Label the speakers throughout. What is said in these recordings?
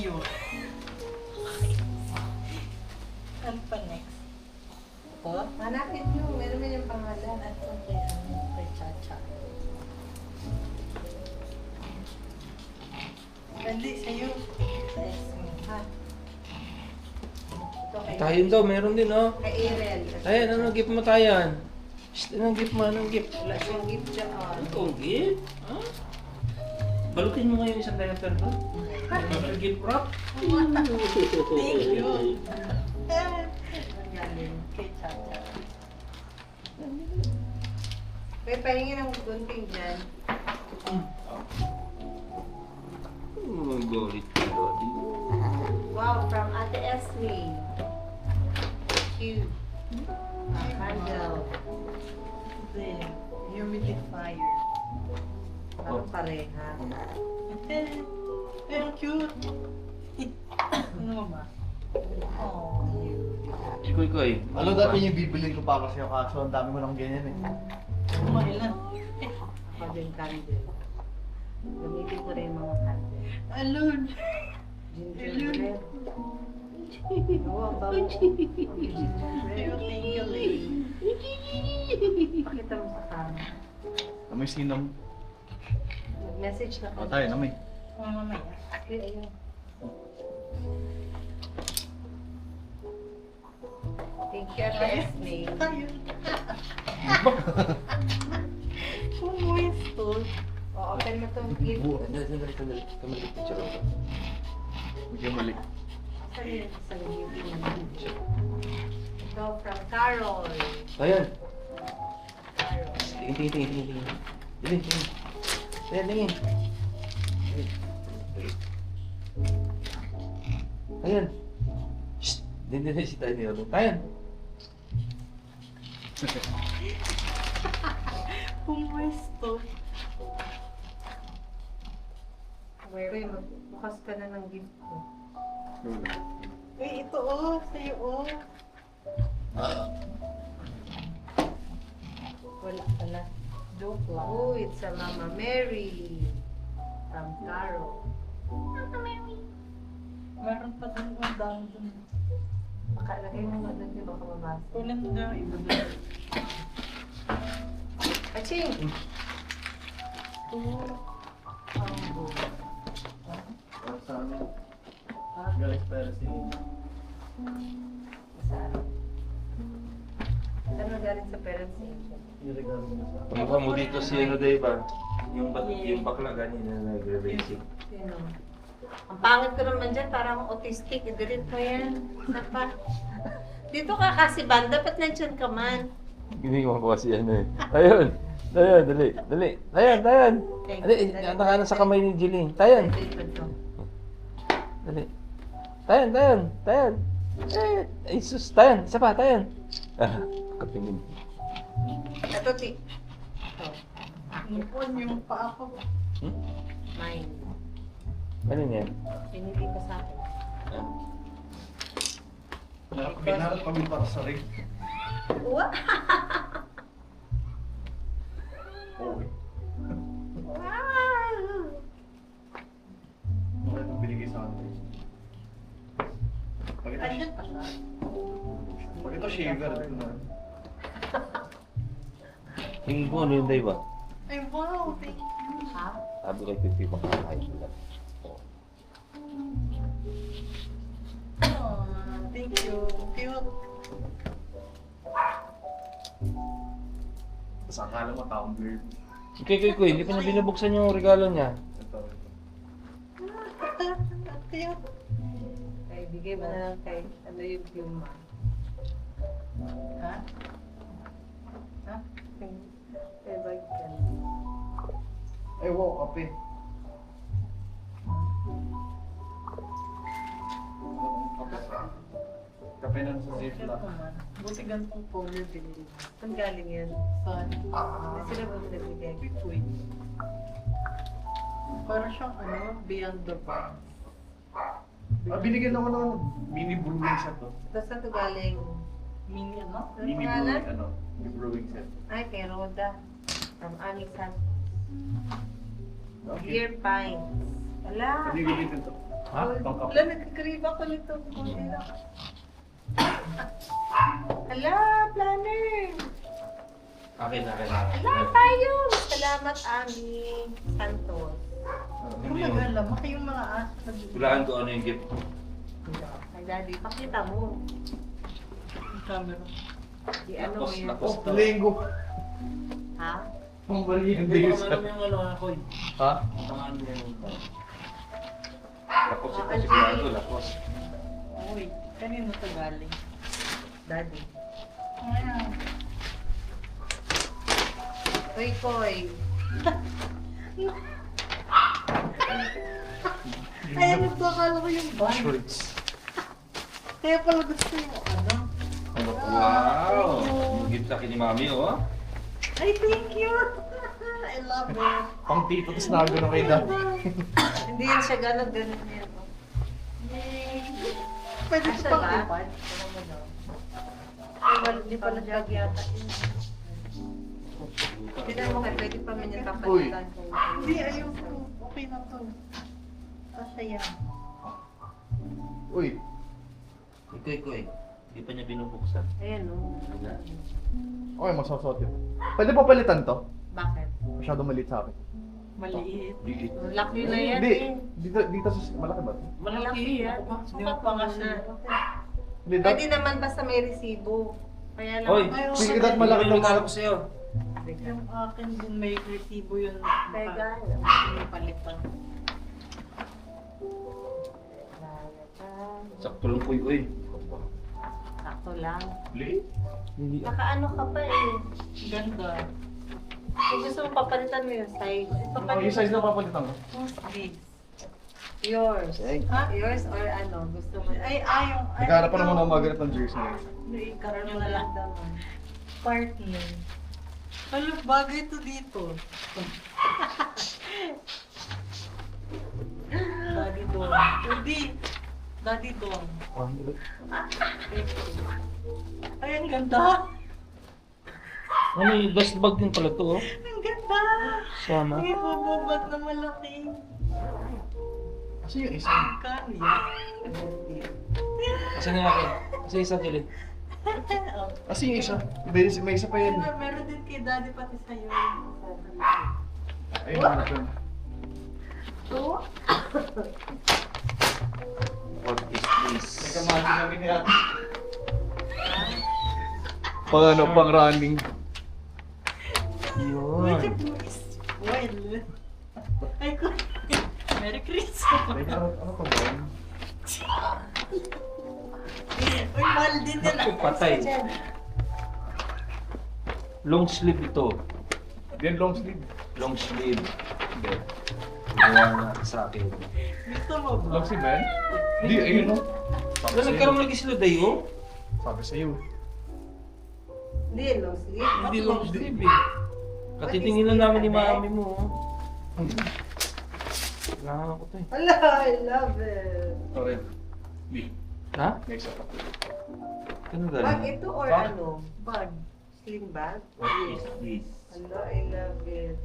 Speaker 1: you. Ano pa next? Oh?
Speaker 2: Hanapin nyo, meron man yung pangalan.
Speaker 1: At kay kay Chacha. Hindi, sa'yo. Sa Esme.
Speaker 2: Ha? Ito kay...
Speaker 3: Tayon daw, meron din oh.
Speaker 2: Kay Ariel.
Speaker 3: Tayan, anong gift mo tayan? Shh, anong gift mo, anong gift?
Speaker 2: Wala siyang gift dyan.
Speaker 3: Anong gift? Ha? Balutin mo ngayon isang diaper ko. Anong gift wrap?
Speaker 1: Thank you.
Speaker 2: Ang galing.
Speaker 1: Kay Chacha.
Speaker 2: Kaya pahingin ng gunting dyan.
Speaker 3: Oh, golit ka, Lodi.
Speaker 2: Wow, from Ate Esme. Cute. Candle.
Speaker 1: Then, humidifier.
Speaker 2: Parang pareha.
Speaker 1: Pero cute. Ano ba? Oh,
Speaker 3: Ikoy-koy.
Speaker 4: Ano dati yung bibilin ko para sa'yo kaso ang dami mo lang ganyan eh.
Speaker 1: kumailan.
Speaker 2: Ako din candle. Gamitin ko rin yung mga candle.
Speaker 1: Alun.
Speaker 2: Gingerbread. Oo, ang bago.
Speaker 1: Pero thank you, lady.
Speaker 2: Pakita mo sa camera.
Speaker 4: Amoy sinam.
Speaker 2: Mag-message na
Speaker 4: O tayo, amoy.
Speaker 1: Mamaya.
Speaker 2: Okay, ayun. Thank you, Ate Esme.
Speaker 1: Ayun. Pumuesto.
Speaker 2: O, open mo itong gift.
Speaker 3: Sandali. Kamali picture ako.
Speaker 4: Medyo mali.
Speaker 2: Saan yun? Sa gift. Ito from Carol.
Speaker 3: Tayan.
Speaker 2: Carol.
Speaker 3: Tingin. Tingin. Tayan, tingin. Tayan. Shh! Hindi si Tayan niyo. Tayan.
Speaker 1: Pumuesto.
Speaker 2: Uy, magbukas ka na ng gift ko.
Speaker 1: Uy, ito oh. Sa'yo oh.
Speaker 2: Wala pala.
Speaker 1: Joke lang.
Speaker 2: Oh, it's a Mama Mary. From Carol.
Speaker 1: Meron pa din ang dami dun.
Speaker 2: Makalagay mo na doon, di ba kamabasa?
Speaker 1: Kunin mo na yung iba dun.
Speaker 2: Aching! Combo.
Speaker 4: Para sa amin.
Speaker 2: Ah,
Speaker 4: Galing sa pera si
Speaker 2: saan? Saan magaling sa parents niya?
Speaker 4: Iregalo mo sa akin.
Speaker 3: Pagmukha mo dito si ano, diba? Yung bakla ganyan na nagre-racing.
Speaker 2: Sino? Ang pangit ko naman dyan, parang autistic. I-delete mo yan. Saan pa? Dito ka kasi banda, ba't nandyan ka man?
Speaker 3: Hindi ko makuha si ano eh. Tayan, dali. Tayan.
Speaker 2: Okay,
Speaker 3: Dali, nakanan sa kamay ni Jeline. Tayan.
Speaker 2: Ito.
Speaker 3: Dali. Tayan. Ay, sus, Tayan. Isa pa, Tayan. Ah, kapingin.
Speaker 2: Ito, Ti. Ito.
Speaker 1: Nupon yung paa ko.
Speaker 2: Mine.
Speaker 3: Ano yan?
Speaker 2: Pinili ko sa akin.
Speaker 4: Pinarap kami para sa ring.
Speaker 2: What?
Speaker 4: Oo eh.
Speaker 2: Wow!
Speaker 4: Mga itong binigay sa akin.
Speaker 1: Andyan pa siya.
Speaker 4: Pag ito shaver, ito na.
Speaker 3: Tingin ko ano yun, diba?
Speaker 1: Ay, wow. Thank you.
Speaker 2: Ha?
Speaker 3: Sabi kay Pipi, makakain ko lang.
Speaker 1: Oh, thank you. Cute.
Speaker 4: Tapos akala mo tumbler.
Speaker 3: Ikaw, hindi pa niya binubuksan yung regalo niya.
Speaker 4: Ito.
Speaker 1: Cute.
Speaker 2: Kaya bigay mo na lang kay ano yung Puma.
Speaker 1: Ha? Ha?
Speaker 2: Kay bag ka.
Speaker 4: Ay, wow, kape. Kape na sa
Speaker 1: Cute
Speaker 4: ziplock.
Speaker 1: naman. Buti gantong color binili.
Speaker 2: Saan galing yan?
Speaker 1: Saan?
Speaker 2: Hindi sila ba nagbigay?
Speaker 1: Wait. Parang siyang ano, beyond the box.
Speaker 4: Binigyan ako ng mini brewing set to.
Speaker 2: Tapos saan to galing?
Speaker 1: Mini ano?
Speaker 2: Ano
Speaker 4: Mini
Speaker 2: pangalan?
Speaker 4: brewing, ano? Mini brewing set.
Speaker 2: Ay, kay Roda. From Anisan.
Speaker 4: Okay.
Speaker 2: Beer Pines. Ala!
Speaker 4: Pwede gamitin to. Ha? Pangkap.
Speaker 2: Wala, nagkakriba ko nito. Hala, planner.
Speaker 3: Akin.
Speaker 2: Hala, tayo. Salamat, Ami Santos.
Speaker 1: Yung nag-alam, maki yung mga aso.
Speaker 3: Hulaan ko ano yung gift.
Speaker 2: Ay, Daddy, pakita mo.
Speaker 1: Yung camera.
Speaker 2: Di ano mo yan.
Speaker 3: Tapos
Speaker 4: Oh, linggo.
Speaker 2: Ha?
Speaker 4: Ang bali yung
Speaker 3: Hindi
Speaker 4: days.
Speaker 3: ko alam yung ano ako eh.
Speaker 4: Ha?
Speaker 3: Ano yung... Lapos ito sigurado, lapos.
Speaker 1: Uy, kanino to galing?
Speaker 2: Daddy.
Speaker 1: Ayan.
Speaker 2: Koy, Koy.
Speaker 1: Ay, nagkakala ko yung bag.
Speaker 4: Shorts.
Speaker 1: Kaya pala gusto yung ano.
Speaker 3: Wow! Yung gift sa akin ni Mami, oh.
Speaker 1: Ay, thank you! I love it.
Speaker 4: Pang tito, tapos nagano kay dad.
Speaker 2: Hindi yan siya ganun yan.
Speaker 1: Yay! Pwede
Speaker 2: Asa
Speaker 1: sa pang
Speaker 2: ba?
Speaker 1: ipad.
Speaker 2: Ay, wala, di pa nag-vlog yata yun. Tignan mo kay, pwede pa man yung papalitan ko.
Speaker 1: Hindi, ayoko. Okay na to. Kasi yan.
Speaker 4: Uy,
Speaker 3: Ikoy. Hindi pa niya binubuksan.
Speaker 2: Ayan, no.
Speaker 4: okay, masasot yun. Pwede pa palitan to?
Speaker 2: Bakit?
Speaker 4: Masyado maliit sa akin.
Speaker 1: Maliit.
Speaker 3: Liit.
Speaker 2: Laki na yan
Speaker 4: Hindi,
Speaker 2: eh.
Speaker 4: dito sa malaki ba?
Speaker 2: Malaki yan.
Speaker 1: Hindi mo pa nga siya.
Speaker 4: Hindi,
Speaker 2: Pwede naman basta may resibo. Kaya lang.
Speaker 3: Hoy!
Speaker 1: Ay,
Speaker 4: Sige, dad, malaki
Speaker 3: Yung
Speaker 4: naman.
Speaker 3: regalo ko sa'yo.
Speaker 1: Yung akin din may resibo yun.
Speaker 2: Teka.
Speaker 1: May palitan.
Speaker 3: Sakto lang po uy.
Speaker 2: Sakto lang.
Speaker 4: Liit?
Speaker 3: Hindi.
Speaker 2: Nakaano ka pa eh.
Speaker 1: Ganda.
Speaker 2: Kung gusto mo papalitan mo yung size.
Speaker 4: Oh, yung size na papalitan ko.
Speaker 1: Who's this?
Speaker 2: Yours.
Speaker 1: Ha?
Speaker 2: Yours or ano? Gusto mo?
Speaker 1: Ay, yung...
Speaker 4: Naghanap pa naman ako magalit ng jersey.
Speaker 1: Hindi, karoon na lang. Partner. Ano, bagay to dito. Daddy Dong. Hindi. Daddy Dong. Ay, ang ganda.
Speaker 3: Ano yung dust bag din pala to, oh.
Speaker 1: Ang ganda.
Speaker 3: Sama.
Speaker 1: May bububat na malaki.
Speaker 4: Kasi yung isa.
Speaker 1: Kano yan?
Speaker 3: Kasi nga akin. Kasi isa gilid.
Speaker 1: Oh.
Speaker 4: Kasi yung isa. May isa pa yan.
Speaker 1: Meron din kay Daddy pati sa'yo.
Speaker 4: Ayun, hanap yun.
Speaker 1: So,
Speaker 3: What is this?
Speaker 4: Nagkamali namin ni ate. Pang ano, pang running.
Speaker 1: which
Speaker 3: Yun.
Speaker 1: is well. Ay, ko. Merry Christmas.
Speaker 4: Teka, ano to ba?
Speaker 1: Uy, mahal din yan.
Speaker 3: Naku, patay. Long sleeve ito.
Speaker 4: Yan long sleeve.
Speaker 3: Long sleeve. Hindi. Ginawa nga sa akin.
Speaker 1: Gusto mo ba?
Speaker 4: Long sleeve ba yan? Hindi, ayun o.
Speaker 3: Wala nagkaroon lagi sila dayo.
Speaker 4: Sabi sa'yo.
Speaker 2: Hindi, no? Sige.
Speaker 3: Hindi long sleeve eh. Katitingin lang namin ni mami mo. oh. Kailangan ko to eh.
Speaker 2: Hala, I love it.
Speaker 4: Sorry. Hindi.
Speaker 3: Ha?
Speaker 4: May isa pa.
Speaker 3: Ano
Speaker 2: Bag
Speaker 3: galing?
Speaker 2: ito or
Speaker 4: Bag.
Speaker 2: ano? Bag. Sling bag?
Speaker 3: What is this?
Speaker 2: Hala, I love it.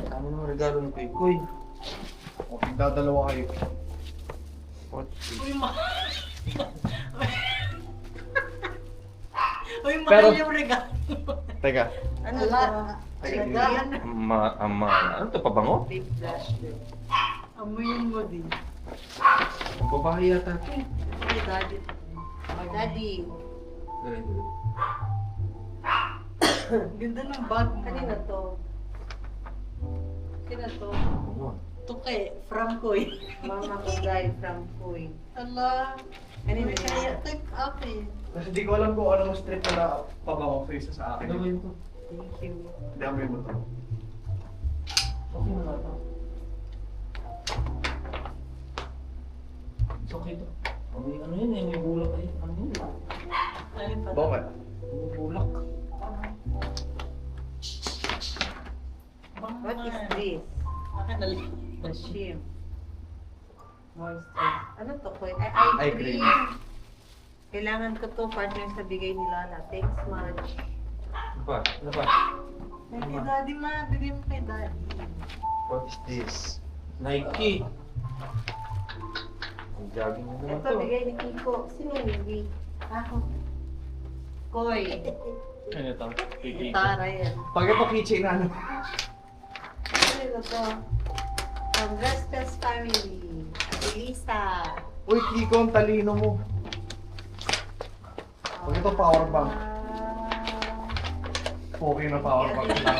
Speaker 3: Ano naman regalo ng kay Koy?
Speaker 4: Okay, dadalawa kayo.
Speaker 3: What is
Speaker 1: Uy, mahal. Uy, mahal
Speaker 4: Pero-
Speaker 1: yung regalo.
Speaker 4: Teka.
Speaker 2: Ano
Speaker 1: Ala.
Speaker 2: to?
Speaker 1: Ay,
Speaker 2: Again?
Speaker 3: Ano to, pabango?
Speaker 2: Big flash din.
Speaker 1: Amuyin mo din.
Speaker 3: Ang babae yata ito eh.
Speaker 1: Ay, Daddy.
Speaker 2: Daddy,
Speaker 3: Galing.
Speaker 1: Ganda ng bag mo.
Speaker 2: kanina to? Sino to?
Speaker 3: Oo.
Speaker 1: Tuke, from Koy.
Speaker 2: Mama ko guy from Kuwait.
Speaker 1: Ala.
Speaker 2: Kanina
Speaker 1: May kaya type akin.
Speaker 4: Kasi di ko alam kung ano mas trip na pabango face sa akin.
Speaker 3: Ano ba yun to?
Speaker 2: Thank you.
Speaker 4: Dami mo to.
Speaker 3: Okay na nga to. It's okay to. May ano yun eh, may bulak eh. Ano yun eh?
Speaker 1: Alin pa?
Speaker 4: Bakit?
Speaker 3: May bulak.
Speaker 2: What is this?
Speaker 1: Akin na lang.
Speaker 2: The shrimp. Moisture. Ano to, Koy? Ay,
Speaker 4: Eye
Speaker 2: eye
Speaker 4: cream.
Speaker 2: cream. Kailangan ko to, partner sa bigay ni Lala. Thanks much.
Speaker 3: Ano pa? Ano pa?
Speaker 1: Ay, kay Daddy ma. Bigay mo kay Daddy.
Speaker 3: What is this? Nike. Jogging na naman
Speaker 2: Ito,
Speaker 3: to.
Speaker 2: bigay ni Kiko. Sino hindi? Ako. Koy.
Speaker 3: Ano ito?
Speaker 2: Tara yan.
Speaker 4: Pag ito keychain na ano.
Speaker 2: Ano to? From Vestas family. Ate Lisa.
Speaker 4: Uy, Kiko, ang talino mo. Pag ito power bank. Okay na power bank na.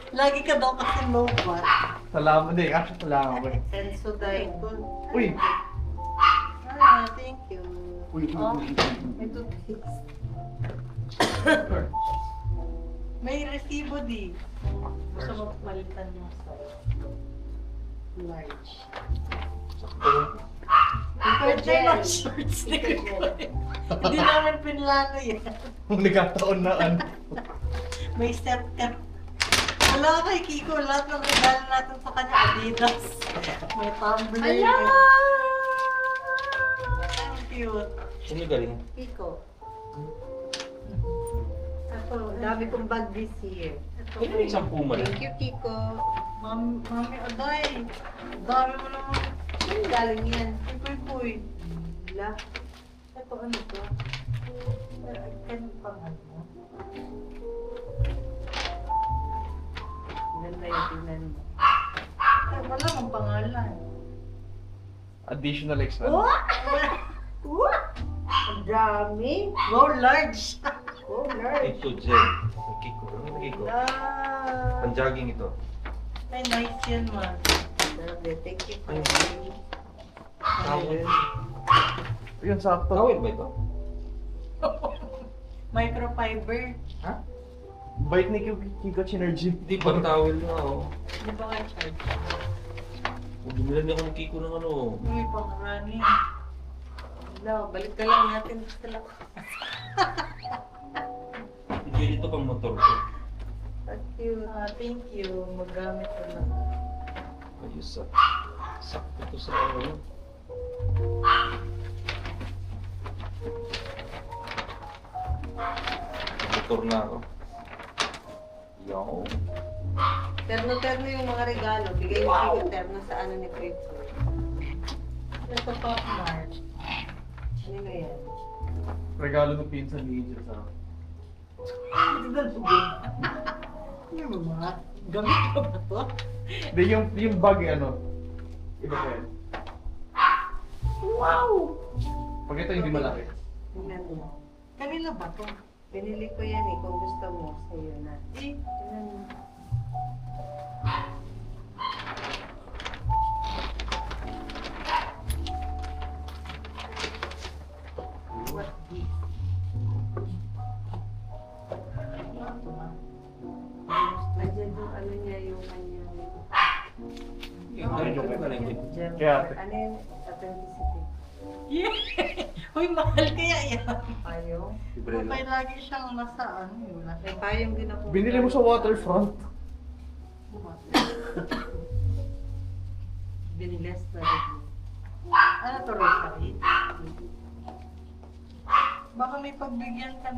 Speaker 1: Lagi ka daw kasi low bat.
Speaker 4: Salamat. Hindi, actually salamat ko eh.
Speaker 2: Sensodyne ko.
Speaker 4: Uy!
Speaker 1: Ah, thank you.
Speaker 4: Uy, uy,
Speaker 1: Oh,
Speaker 4: uy.
Speaker 2: May toothpaste.
Speaker 1: may resibo di. Gusto mo palitan mo sa large. Pwede lang shorts ni Hindi namin pinlano yan.
Speaker 4: Nagkataon na ano.
Speaker 1: May step ka. Wala kay Kiko, lahat ng regalo natin sa kanya, Adidas. May tumbler.
Speaker 2: Ala!
Speaker 1: Ang cute.
Speaker 3: Sino galing?
Speaker 2: Kiko. Ako, dami kong bag this year. Ito,
Speaker 3: Ano yung isang puma lang?
Speaker 2: Thank you, Kiko.
Speaker 1: Mami, Aday. Ang dami mo naman.
Speaker 2: Saan galing yan?
Speaker 1: Puy.
Speaker 2: Wala.
Speaker 1: Ito, ano to? Kan pang ano?
Speaker 2: Ganda yung tingnan mo.
Speaker 1: Ay, wala mang pangalan.
Speaker 4: Additional extra.
Speaker 2: What? What? Ang dami.
Speaker 1: Wow, large.
Speaker 2: Oh, large.
Speaker 3: Ito, Jen. Kiko. Ano yung Kiko?
Speaker 1: Wala.
Speaker 3: Pang-jogging ito.
Speaker 1: Ay, nice yan, man.
Speaker 2: Sabi, thank you for
Speaker 3: Ay. Towel.
Speaker 4: Yun, sakto.
Speaker 3: Towel ba ito?
Speaker 1: Microfiber.
Speaker 3: Ha?
Speaker 4: Bait ni Kiko Chinergy.
Speaker 3: Hindi, pang towel na oh.
Speaker 1: Di ba nga charge?
Speaker 3: Bumili niya ako ng Kiko ng ano.
Speaker 1: May pang running.
Speaker 2: No, balik ka lang natin sa lako.
Speaker 3: Hindi ito pang motor ko.
Speaker 2: Thank you.
Speaker 1: Ah, thank you. Magamit ko lang.
Speaker 3: Ayos ah. Sakto to sa ano. Motor na ako. Yo.
Speaker 2: Terno-terno yung mga regalo. Bigay ni Kiko terno sa ano ni Kiko.
Speaker 1: Ito pa, Mark.
Speaker 2: Ano na yan?
Speaker 4: Regalo ng pinsan ni Angel sa akin.
Speaker 1: Ano ba mga? Gamit ko ba to?
Speaker 4: Hindi, yung bag eh, ano. Iba pa yan.
Speaker 1: Wow!
Speaker 4: Pag ito hindi malaki.
Speaker 2: Tingnan mo.
Speaker 1: Kanila ba to?
Speaker 2: Binili ko yan eh. Kung gusto mo, sa'yo na.
Speaker 1: Eh,
Speaker 2: Tingnan mo.
Speaker 1: what this? Ano to, ma?
Speaker 2: Nandiyan yung ano niya yung kanyang
Speaker 3: Ano ba lang
Speaker 2: gem.
Speaker 4: Kaya,
Speaker 2: Ano yung authenticity?
Speaker 1: Yeah! Uy, mahal kaya yan.
Speaker 2: Payong.
Speaker 1: Kapag lagi siyang nasa ano yun.
Speaker 2: May payong din ako.
Speaker 4: binili mo sa waterfront.
Speaker 2: Biniles na rin.
Speaker 1: Ano to, rosary? Baka may pagbigyan ka